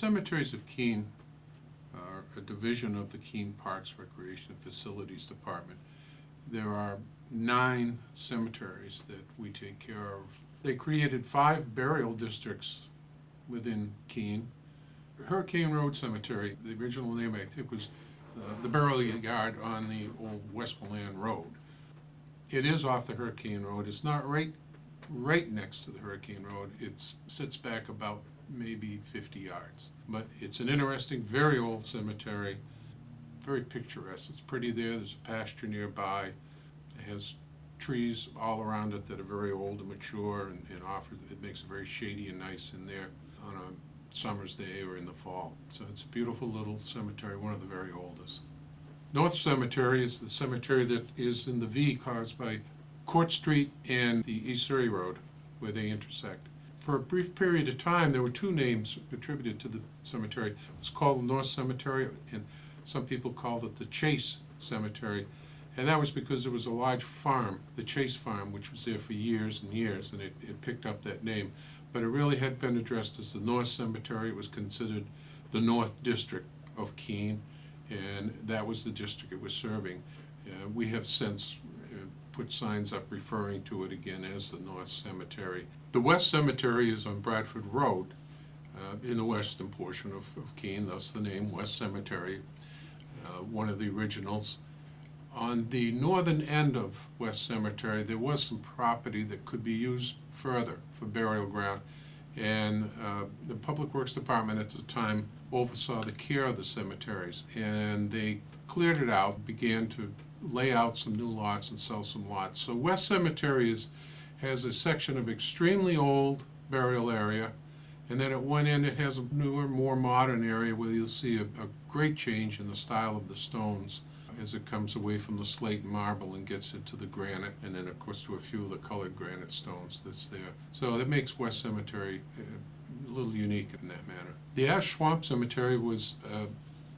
Cemeteries of Keene are a division of the Keene Parks, Recreation, and Facilities Department. There are 9 cemeteries that we take care of. They created 5 burial districts within Keene. Hurricane Road Cemetery, the original name I think was the burial yard on the old Westmoreland Road. It is off the Hurricane Road. It's not right next to the Hurricane Road. It sits back about maybe 50 yards. But it's an interesting, very old cemetery, very picturesque. It's pretty there. There's a pasture nearby. It has trees all around it that are very old and mature, and it makes it very shady and nice in there on a summer's day or in the fall. So it's a beautiful little cemetery, one of the very oldest. North Cemetery is the cemetery that is in the V caused by Court Street and the East Surrey Road, where they intersect. For a brief period of time, there were 2 names attributed to the cemetery. It was called the North Cemetery, and some people called it the Chase Cemetery. And that was because there was a large farm, the Chase Farm, which was there for years and years, and it picked up that name. But it really had been addressed as the North Cemetery. It was considered the North District of Keene, and that was the district it was serving. We have since put signs up referring to it again as the North Cemetery. The West Cemetery is on Bradford Road in the western portion of Keene, thus the name West Cemetery, one of the originals. On the northern end of West Cemetery, there was some property that could be used further for burial ground, and the Public Works Department at the time oversaw the care of the cemeteries, and they cleared it out, began to lay out some new lots and sell some lots. So West Cemetery has a section of extremely old burial area, and then at one end it has a newer, more modern area where you'll see a great change in the style of the stones as it comes away from the slate and marble and gets into the granite, and then of course to a few of the colored granite stones that's there. So that makes West Cemetery a little unique in that manner. The Ash Swamp Cemetery was,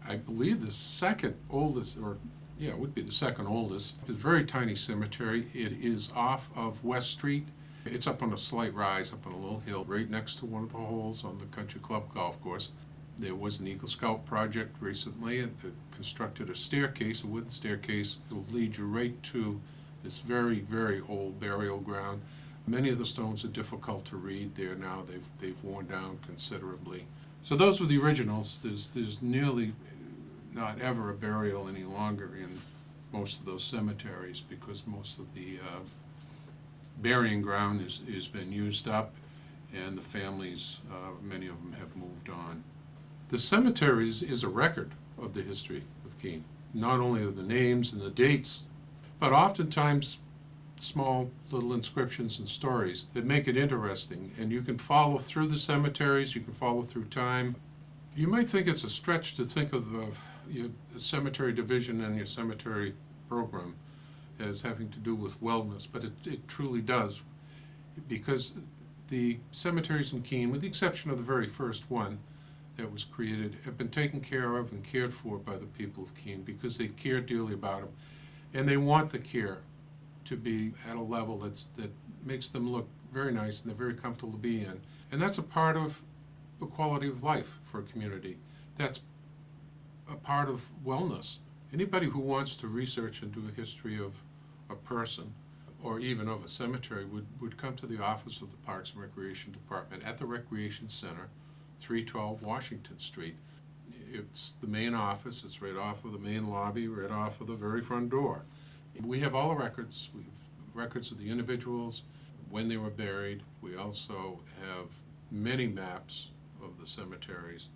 I believe, the second oldest, or yeah, it would be the second oldest. It's a very tiny cemetery. It is off of West Street. It's up on a slight rise, up on a little hill, right next to one of the holes on the Country Club golf course. There was an Eagle Scout project recently that constructed a staircase, a wooden staircase, that will lead you right to this very, very old burial ground. Many of the stones are difficult to read there now. They've worn down considerably. So those were the originals. There's nearly not ever a burial any longer in most of those cemeteries because most of the burying ground has been used up, and the families, many of them have moved on. The cemeteries is a record of the history of Keene, not only of the names and the dates, but oftentimes small little inscriptions and stories that make it interesting. And you can follow through the cemeteries, you can follow through time. You might think it's a stretch to think of your cemetery division and your cemetery program as having to do with wellness, but it truly does, because the cemeteries in Keene, with the exception of the very first one that was created, have been taken care of and cared for by the people of Keene because they care dearly about them, and they want the care to be at a level that makes them look very nice and they're very comfortable to be in. And that's a part of the quality of life for a community. That's a part of wellness. Anybody who wants to research into a history of a person or even of a cemetery would come to the office of the Parks and Recreation Department at the Recreation Center, 312 Washington Street. It's the main office. It's right off of the main lobby, right off of the very front door. We have all the records. We have records of the individuals, when they were buried. We also have many maps of the cemeteries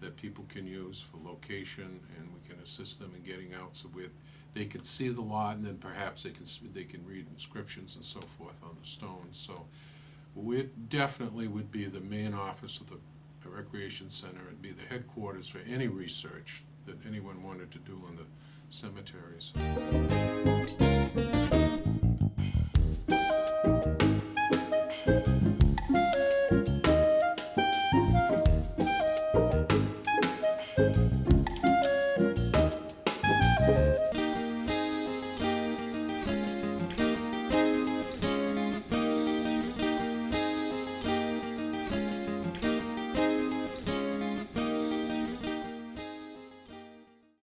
that people can use for location, and we can assist them in getting out so they can see the lot, and then perhaps they can read inscriptions and so forth on the stones. So we definitely would be the main office of the Recreation Center. It'd be the headquarters for any research that anyone wanted to do on the cemeteries.